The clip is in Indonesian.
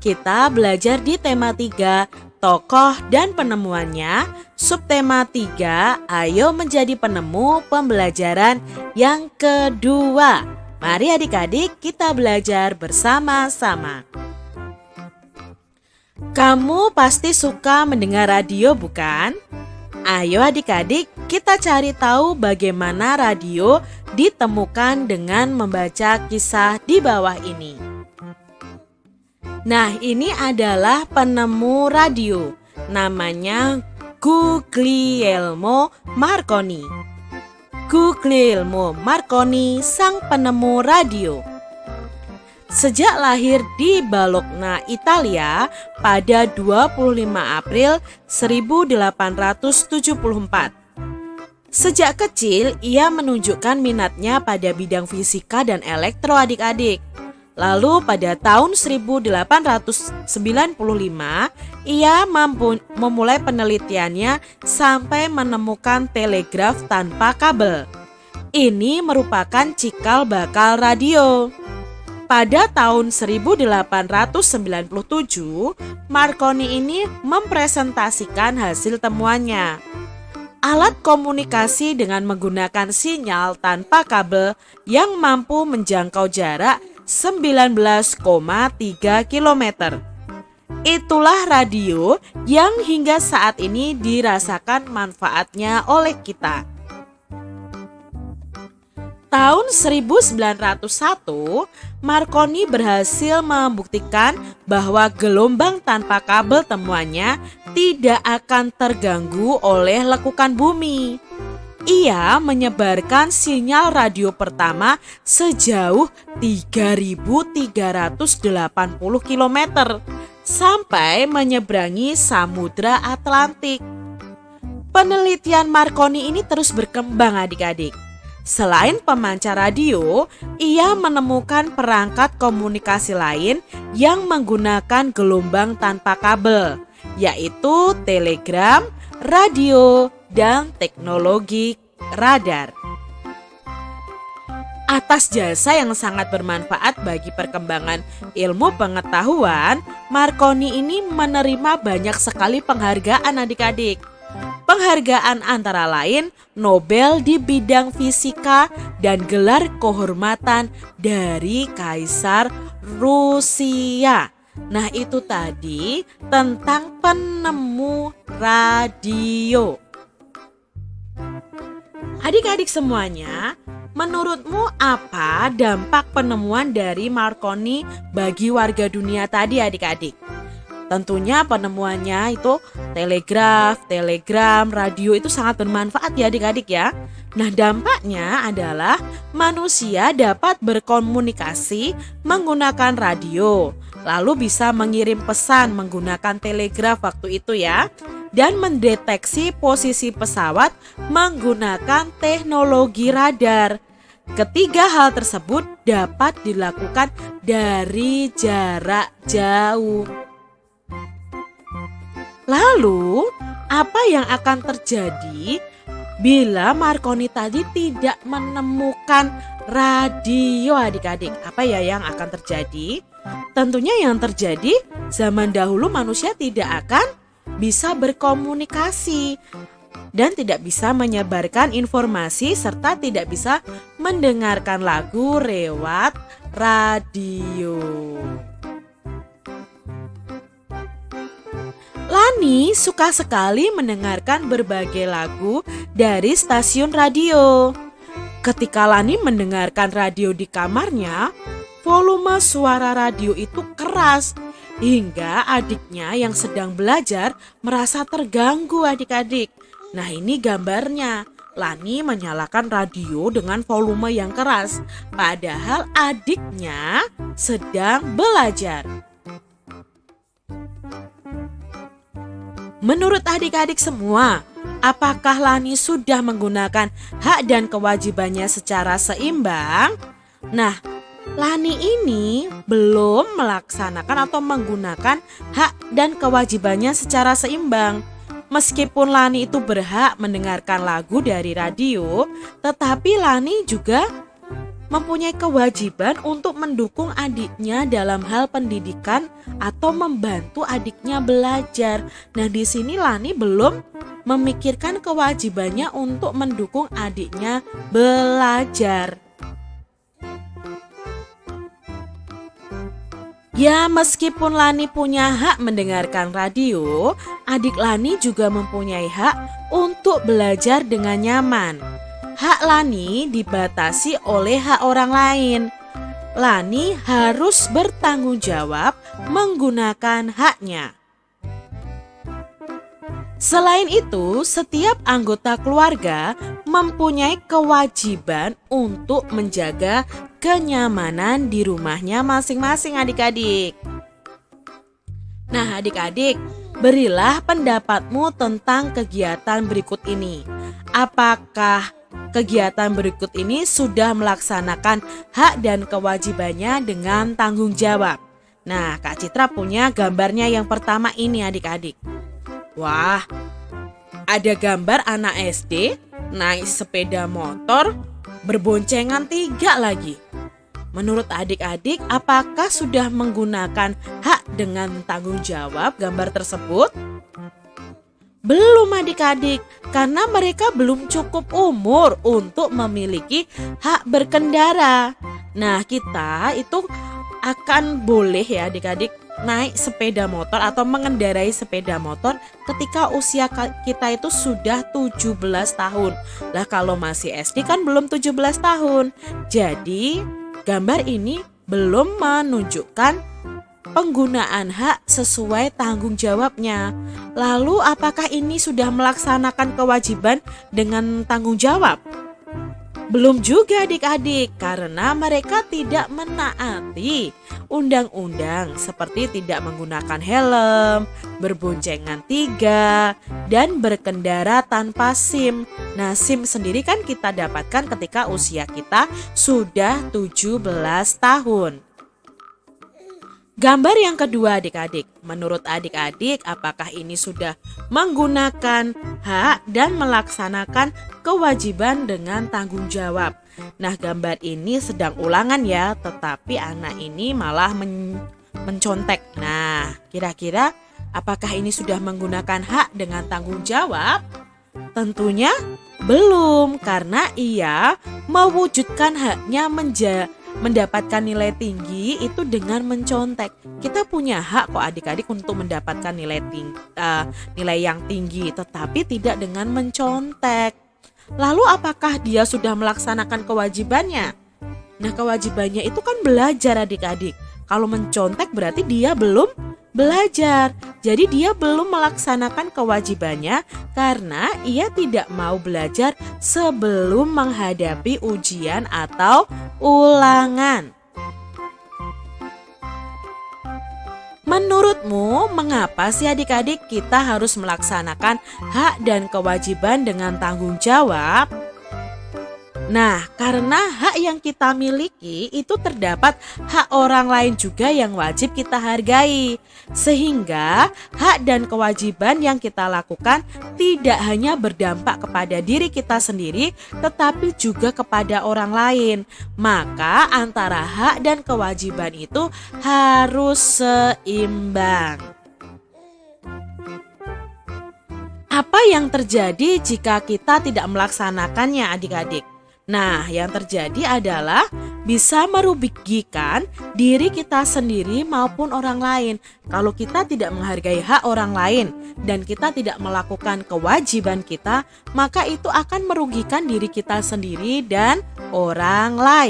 kita belajar di tema 3, tokoh dan penemuannya. Subtema 3, ayo menjadi penemu, pembelajaran yang kedua. Mari adik-adik kita belajar bersama-sama. Kamu pasti suka mendengar radio, bukan? Ayo adik-adik kita cari tahu bagaimana radio ditemukan dengan membaca kisah di bawah ini. Nah, ini adalah penemu radio. Namanya Guglielmo Marconi. Guglielmo Marconi, sang penemu radio. Sejak lahir di Bologna, Italia pada 25 April 1874. Sejak kecil, ia menunjukkan minatnya pada bidang fisika dan elektro adik-adik. Lalu pada tahun 1895, ia memulai penelitiannya sampai menemukan telegraf tanpa kabel. Ini merupakan cikal bakal radio. Pada tahun 1897, Marconi ini mempresentasikan hasil temuannya. Alat komunikasi dengan menggunakan sinyal tanpa kabel yang mampu menjangkau jarak 19,3 km. Itulah radio yang hingga saat ini dirasakan manfaatnya oleh kita. Tahun 1901, Marconi berhasil membuktikan bahwa gelombang tanpa kabel temuannya tidak akan terganggu oleh lekukan bumi. Ia menyebarkan sinyal radio pertama sejauh 3.380 km sampai menyeberangi Samudra Atlantik. Penelitian Marconi ini terus berkembang adik-adik. Selain pemancar radio, ia menemukan perangkat komunikasi lain yang menggunakan gelombang tanpa kabel, yaitu telegram, radio, dan teknologi radar. Atas jasa yang sangat bermanfaat bagi perkembangan ilmu pengetahuan, Marconi ini menerima banyak sekali penghargaan adik-adik. Penghargaan antara lain Nobel di bidang fisika dan gelar kehormatan dari Kaisar Rusia. Nah, itu tadi tentang penemu radio. Adik-adik semuanya, menurutmu apa dampak penemuan dari Marconi bagi warga dunia tadi adik-adik? Tentunya penemuannya itu telegraf, telegram, radio itu sangat bermanfaat ya adik-adik ya. Nah, dampaknya adalah manusia dapat berkomunikasi menggunakan radio, lalu bisa mengirim pesan menggunakan telegraf waktu itu ya, dan mendeteksi posisi pesawat menggunakan teknologi radar. Ketiga hal tersebut dapat dilakukan dari jarak jauh. Lalu, apa yang akan terjadi bila Marconi tadi tidak menemukan radio adik-adik? Apa ya yang akan terjadi? Tentunya yang terjadi zaman dahulu manusia tidak akan bisa berkomunikasi dan tidak bisa menyebarkan informasi serta tidak bisa mendengarkan lagu lewat radio. Lani suka sekali mendengarkan berbagai lagu dari stasiun radio. Ketika Lani mendengarkan radio di kamarnya, volume suara radio itu keras hingga adiknya yang sedang belajar merasa terganggu adik-adik. Nah, ini gambarnya. Lani menyalakan radio dengan volume yang keras, padahal adiknya sedang belajar. Menurut adik-adik semua, apakah Lani sudah menggunakan hak dan kewajibannya secara seimbang? Nah, Lani ini belum melaksanakan atau menggunakan hak dan kewajibannya secara seimbang. Meskipun Lani itu berhak mendengarkan lagu dari radio, tetapi Lani juga mempunyai kewajiban untuk mendukung adiknya dalam hal pendidikan atau membantu adiknya belajar. Nah, di sini Lani belum memikirkan kewajibannya untuk mendukung adiknya belajar. Ya, meskipun Lani punya hak mendengarkan radio, adik Lani juga mempunyai hak untuk belajar dengan nyaman. Hak Lani dibatasi oleh hak orang lain. Lani harus bertanggung jawab menggunakan haknya. Selain itu, setiap anggota keluarga mempunyai kewajiban untuk menjaga kenyamanan di rumahnya masing-masing adik-adik. Nah, adik-adik, berilah pendapatmu tentang kegiatan berikut ini. Apakah kegiatan berikut ini sudah melaksanakan hak dan kewajibannya dengan tanggung jawab? Nah, Kak Citra punya gambarnya yang pertama ini adik-adik. Wah, ada gambar anak SD naik sepeda motor berboncengan 3 lagi. Menurut adik-adik, apakah sudah menggunakan hak dengan tanggung jawab gambar tersebut? Belum adik-adik, karena mereka belum cukup umur untuk memiliki hak berkendara. Nah, kita itu akan boleh ya adik-adik naik sepeda motor atau mengendarai sepeda motor ketika usia kita itu sudah 17 tahun. Lah kalau masih SD kan belum 17 tahun. Jadi gambar ini belum menunjukkan penggunaan hak sesuai tanggung jawabnya. Lalu apakah ini sudah melaksanakan kewajiban dengan tanggung jawab? Belum juga adik-adik, karena mereka tidak menaati undang-undang seperti tidak menggunakan helm, berboncengan 3, dan berkendara tanpa SIM. Nah, SIM sendiri kan kita dapatkan ketika usia kita sudah 17 tahun. Gambar yang kedua adik-adik, menurut adik-adik apakah ini sudah menggunakan hak dan melaksanakan kewajiban dengan tanggung jawab? Nah, gambar ini sedang ulangan ya, tetapi anak ini malah mencontek. Nah, kira-kira apakah ini sudah menggunakan hak dengan tanggung jawab? Tentunya belum, karena ia mewujudkan haknya mendapatkan nilai tinggi itu dengan mencontek. Kita punya hak kok adik-adik untuk mendapatkan nilai yang tinggi, tetapi tidak dengan mencontek. Lalu apakah dia sudah melaksanakan kewajibannya? Nah, kewajibannya itu kan belajar adik-adik. Kalau mencontek berarti dia belum belajar. Jadi dia belum melaksanakan kewajibannya karena ia tidak mau belajar sebelum menghadapi ujian atau ulangan. Menurutmu, mengapa sih adik-adik kita harus melaksanakan hak dan kewajiban dengan tanggung jawab? Nah, karena hak yang kita miliki itu terdapat hak orang lain juga yang wajib kita hargai. Sehingga hak dan kewajiban yang kita lakukan tidak hanya berdampak kepada diri kita sendiri, tetapi juga kepada orang lain. Maka antara hak dan kewajiban itu harus seimbang. Apa yang terjadi jika kita tidak melaksanakannya adik-adik? Nah, yang terjadi adalah bisa merugikan diri kita sendiri maupun orang lain. Kalau kita tidak menghargai hak orang lain dan kita tidak melakukan kewajiban kita, maka itu akan merugikan diri kita sendiri dan orang lain.